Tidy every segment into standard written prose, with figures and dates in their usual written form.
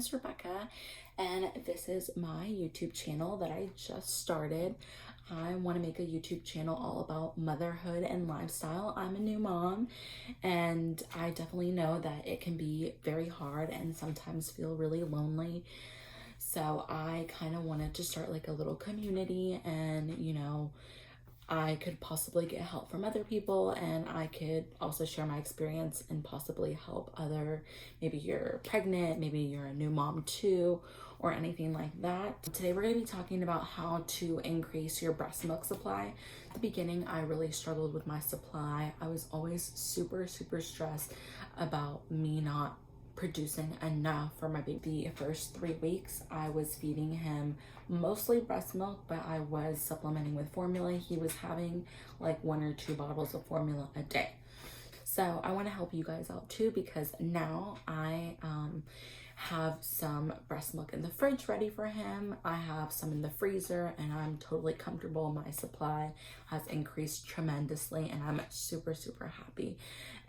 is Rebecca, and this is my YouTube channel that I just started. I want to make a YouTube channel all about motherhood and lifestyle. I'm a new mom, and I definitely know that it can be very hard and sometimes feel really lonely. So I kind of wanted to start like a little community, and I could possibly get help from other people, and I could also share my experience and possibly help maybe you're pregnant, maybe you're a new mom too, or anything like that. Today we're going to be talking about how to increase your breast milk supply. At the beginning, I really struggled with my supply. I was always super stressed about me not producing enough for my baby. The first 3 weeks I was feeding him mostly breast milk, but I was supplementing with formula. He was having like 1 or 2 bottles of formula a day. So I want to help you guys out too, because now I have some breast milk in the fridge ready for him. I have some in the freezer, and I'm totally comfortable. My supply has increased tremendously, and I'm super happy.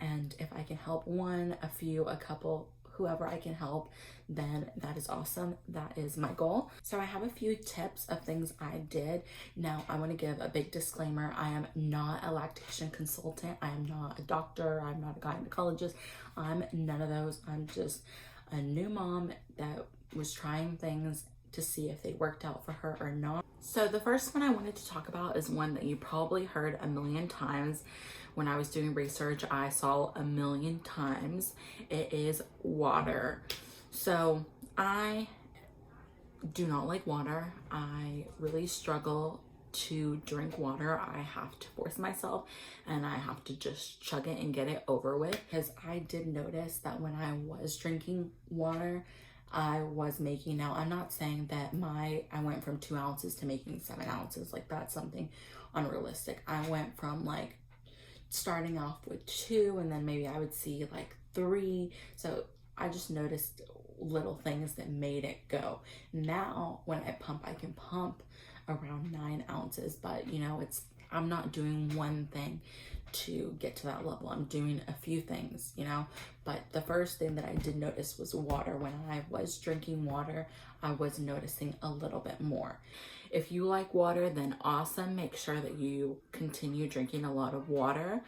And if I can help one, a few, a couple, whoever I can help, then that is awesome. That is my goal. So I have a few tips of things I did. Now I want to give a big disclaimer. I am not a lactation consultant. I am not a doctor. I'm not a gynecologist. I'm none of those. I'm just a new mom that was trying things to see if they worked out for her or not. So the first one I wanted to talk about is one that you probably heard a million times. When I was doing research, I saw a million times. It is water. So I do not like water. I really struggle to drink water. I have to force myself, and I have to just chug it and get it over with, because I did notice that when I was drinking water, I was making, now I'm not saying that I went from 2 ounces to making 7 ounces. Like, that's something unrealistic. I went from like starting off with 2, and then maybe I would see like 3. So I just noticed little things that made it go. Now when I pump, I can pump around 9 ounces, but I'm not doing one thing to get to that level. I'm doing a few things, but the first thing that I did notice was water. When I was drinking water, I was noticing a little bit more. If you like water, then awesome. Make sure that you continue drinking a lot of water.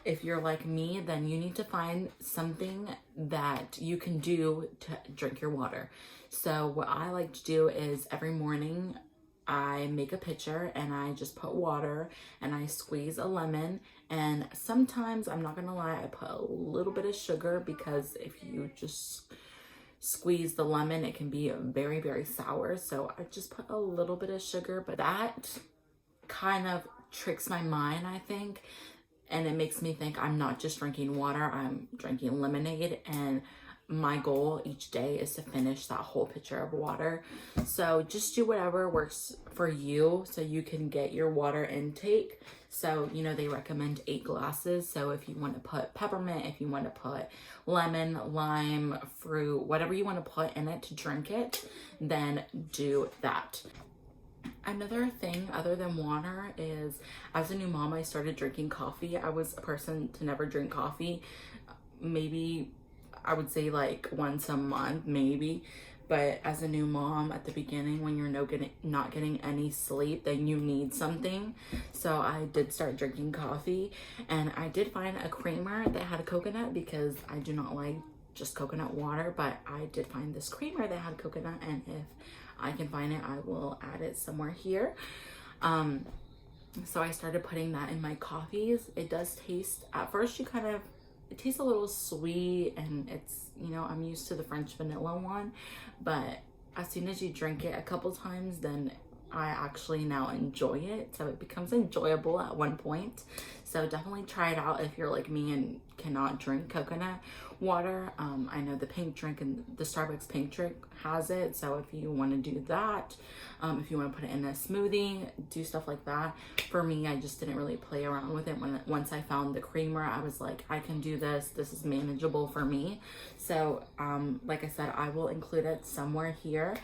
If you're like me, then you need to find something that you can do to drink your water. So what I like to do is every morning I make a pitcher and I just put water and I squeeze a lemon, and sometimes, I'm not gonna lie, I put a little bit of sugar, because if you just squeeze the lemon, it can be very sour. So I just put a little bit of sugar, but that kind of tricks my mind, I think, and it makes me think I'm not just drinking water, I'm drinking lemonade, and my goal each day is to finish that whole pitcher of water. So just do whatever works for you so you can get your water intake. So they recommend 8 glasses. So if you want to put peppermint, if you want to put lemon, lime, fruit, whatever you want to put in it to drink it, then do that. Another thing other than water is, as a new mom, I started drinking coffee. I was a person to never drink coffee. Maybe I would say like once a month, maybe. But as a new mom, at the beginning, when you're not getting any sleep, then you need something. So I did start drinking coffee, and I did find a creamer that had a coconut, because I do not like just coconut water, but I did find this creamer that had coconut, and if I can find it, I will add it somewhere here. So I started putting that in my coffees. It does taste, at first it tastes a little sweet, and it's, I'm used to the French vanilla one, but as soon as you drink it a couple times, then I actually now enjoy it. So it becomes enjoyable at one point. So definitely try it out if you're like me and cannot drink coconut water. I know the pink drink and the Starbucks pink drink has it. So if you want to do that, if you want to put it in a smoothie, do stuff like that. For me, I just didn't really play around with it. Once I found the creamer, I was like, I can do this. This is manageable for me. So like I said, I will include it somewhere here.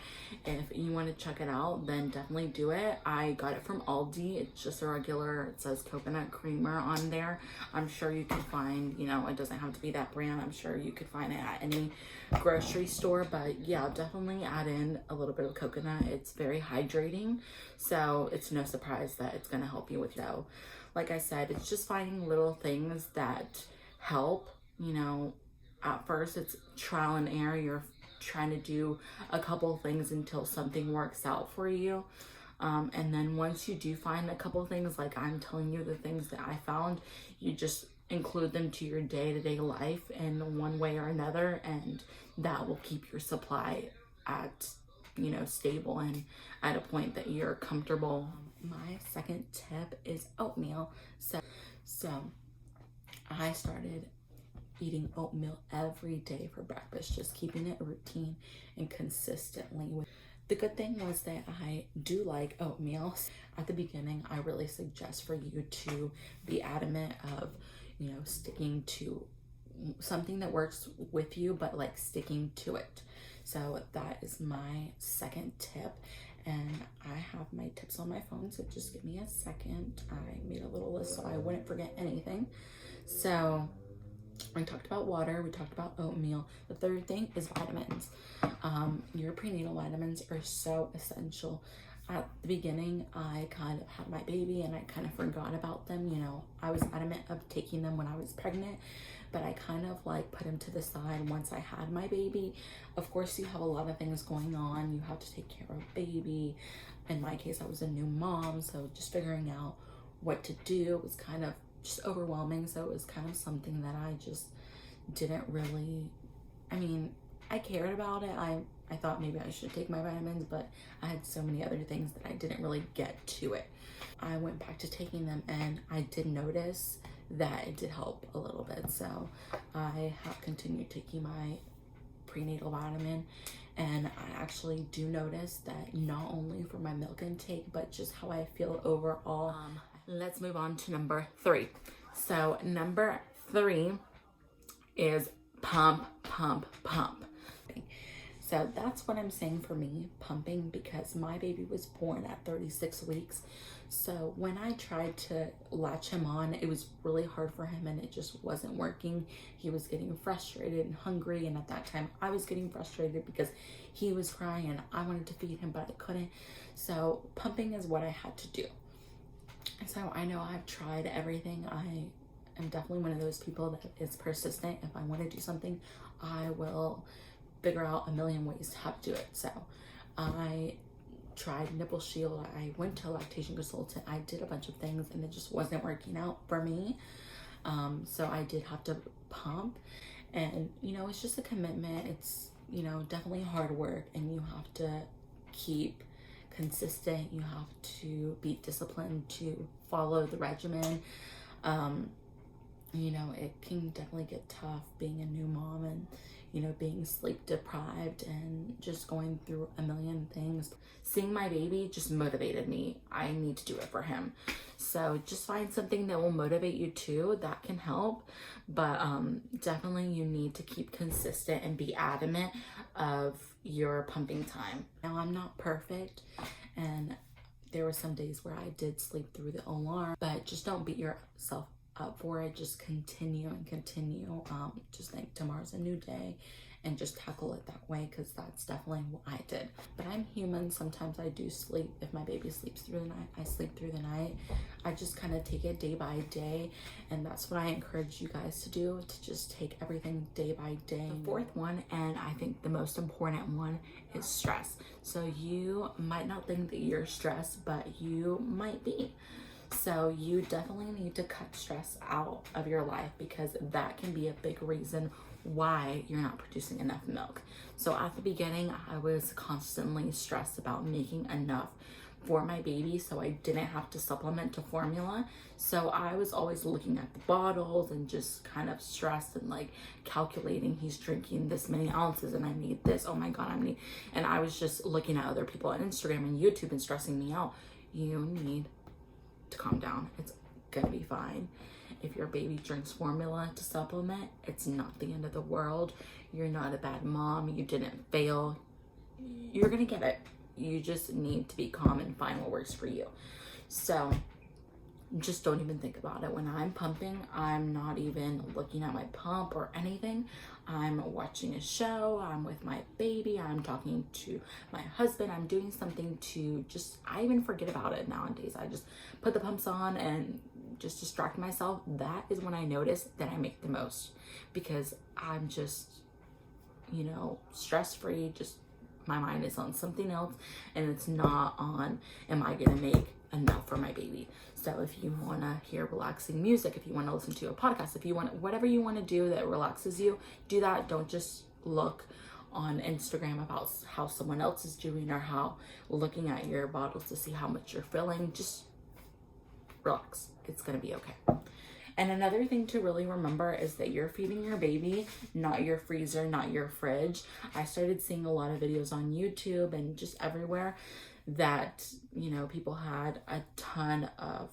If you want to check it out, then definitely do it. I got it from Aldi. It's just a regular, it says coconut creamer on there. I'm sure you can find, you know, it doesn't have to be that brand. I'm sure you could find it at any grocery store, but yeah, definitely add in a little bit of coconut. It's very hydrating, so it's no surprise that it's going to help you with your, like I said, it's just finding little things that help. You know, at first it's trial and error. You're trying to do a couple things until something works out for you. And then once you do find a couple things, like I'm telling you the things that I found, you just include them to your day-to-day life in one way or another, and that will keep your supply at, you know, stable and at a point that you're comfortable. My second tip is oatmeal. So I started eating oatmeal every day for breakfast, just keeping it routine and consistently. The good thing was that I do like oatmeal. At the beginning, I really suggest for you to be adamant of, you know, sticking to something that works with you, but like sticking to it. So that is my second tip. And I have my tips on my phone, so just give me a second. I made a little list so I wouldn't forget anything. So we talked about water, we talked about oatmeal. The third thing is vitamins. Your prenatal vitamins are so essential. At the beginning, I kind of had my baby and I kind of forgot about them. You know, I was adamant of taking them when I was pregnant, but I kind of like put them to the side once I had my baby. Of course, you have a lot of things going on. You have to take care of baby. In my case, I was a new mom, so just figuring out what to do was kind of just overwhelming. So it was kind of something that I just didn't really, I mean, I cared about it. I thought maybe I should take my vitamins, but I had so many other things that I didn't really get to it. I went back to taking them and I did notice that it did help a little bit. So I have continued taking my prenatal vitamin, and I actually do notice that not only for my milk intake, but just how I feel overall. Let's move on to number 3. So number 3 is pump, pump, pump. So that's what I'm saying for me, pumping, because my baby was born at 36 weeks. So when I tried to latch him on, it was really hard for him and it just wasn't working. He was getting frustrated and hungry. And at that time I was getting frustrated because he was crying and I wanted to feed him, but I couldn't. So pumping is what I had to do. So I know I've tried everything. I am definitely one of those people that is persistent. If I want to do something, I will figure out a million ways how to do it. So I tried nipple shield. I went to a lactation consultant. I did a bunch of things and it just wasn't working out for me. So I did have to pump, and you know, it's just a commitment. It's, you know, definitely hard work, and you have to keep consistent. You have to be disciplined to follow the regimen. You know, it can definitely get tough being a new mom and, you know, being sleep deprived and just going through a million things. Seeing my baby just motivated me. I need to do it for him. So just find something that will motivate you too. That can help. But definitely you need to keep consistent and be adamant of your pumping time. Now, I'm not perfect, and there were some days where I did sleep through the alarm, but just don't beat yourself up for it. Just continue and continue. Just think tomorrow's a new day and just tackle it that way, because that's definitely what I did. But I'm human. Sometimes I do sleep. If my baby sleeps through the night, I sleep through the night. I just kind of take it day by day, and that's what I encourage you guys to do, to just take everything day by day. The fourth one, and I think the most important one, is stress. So you might not think that you're stressed, but you might be. So you definitely need to cut stress out of your life, because that can be a big reason why you're not producing enough milk. So at the beginning, I was constantly stressed about making enough for my baby so I didn't have to supplement to formula. So I was always looking at the bottles and just kind of stressed and like calculating, he's drinking this many ounces and I need this, oh my god, and I was just looking at other people on Instagram and YouTube and stressing me out. You need to calm down. It's gonna be fine. If your baby drinks formula to supplement, it's not the end of the world. You're not a bad mom. You didn't fail. You're gonna get it. You just need to be calm and find what works for you. So just don't even think about it. When I'm pumping, I'm not even looking at my pump or anything. I'm watching a show, I'm with my baby, I'm talking to my husband, I'm doing something to just, I even forget about it nowadays. I just put the pumps on and just distract myself. That is when I notice that I make the most, because I'm just, you know, stress-free, just my mind is on something else, and it's not on, am I gonna make enough for my baby? So if you want to hear relaxing music, if you want to listen to a podcast, if you want, whatever you want to do that relaxes you, do that. Don't just look on Instagram about how someone else is doing, or how looking at your bottles to see how much you're filling. Just relax. It's gonna be okay. And another thing to really remember is that you're feeding your baby, not your freezer, not your fridge. I started seeing a lot of videos on YouTube and just everywhere that, you know, people had a ton of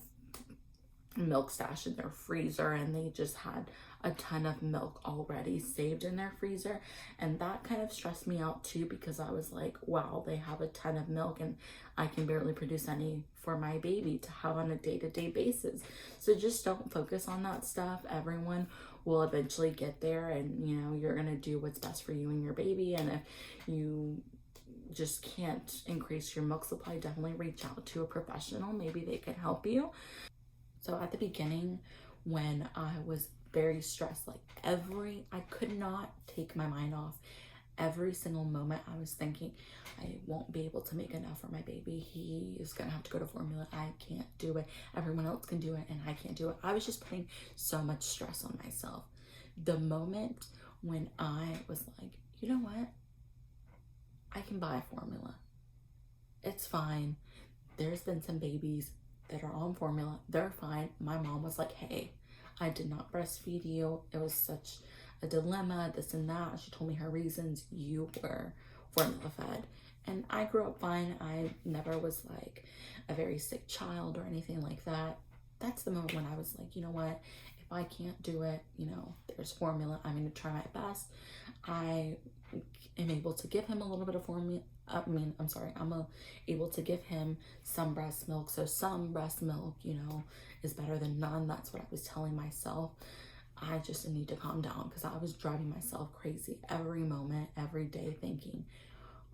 milk stash in their freezer, and they just had a ton of milk already saved in their freezer. And that kind of stressed me out too, because I was like, wow, they have a ton of milk and I can barely produce any for my baby to have on a day-to-day basis. So just don't focus on that stuff. Everyone will eventually get there, and you know, you're gonna do what's best for you and your baby. And if you just can't increase your milk supply, definitely reach out to a professional. Maybe they can help you. So at the beginning, when I was very stressed, like I could not take my mind off. Every single moment I was thinking, I won't be able to make enough for my baby. He is gonna have to go to formula. I can't do it. Everyone else can do it and I can't do it. I was just putting so much stress on myself. The moment when I was like, you know what? I can buy formula. It's fine. There's been some babies that are on formula. They're fine. My mom was like, hey, I did not breastfeed you. It was such a dilemma, this and that. She told me her reasons. You were formula fed. And I grew up fine. I never was like a very sick child or anything like that. That's the moment when I was like, you know what? If I can't do it, you know, there's formula. I'm going to try my best. I am able to give him a little bit of formula. I'm able to give him some breast milk. So some breast milk, you know, is better than none. That's what I was telling myself. I just need to calm down, because I was driving myself crazy every moment, every day, thinking,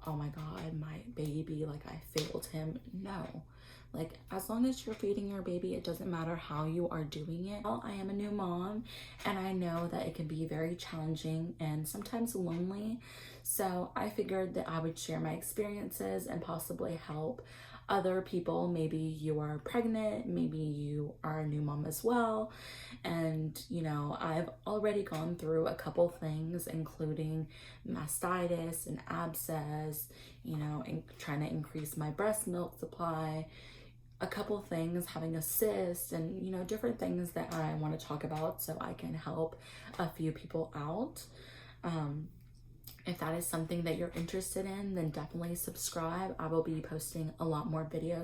oh my God, my baby, like I failed him. No, like as long as you're feeding your baby, it doesn't matter how you are doing it. Well, I am a new mom, and I know that it can be very challenging and sometimes lonely. So I figured that I would share my experiences and possibly help other people. Maybe you are pregnant, maybe you are a new mom as well. And, you know, I've already gone through a couple things, including mastitis and abscess, you know, and trying to increase my breast milk supply, a couple things, having a cyst, and, you know, different things that I want to talk about so I can help a few people out. If that is something that you're interested in, then definitely subscribe. I will be posting a lot more videos.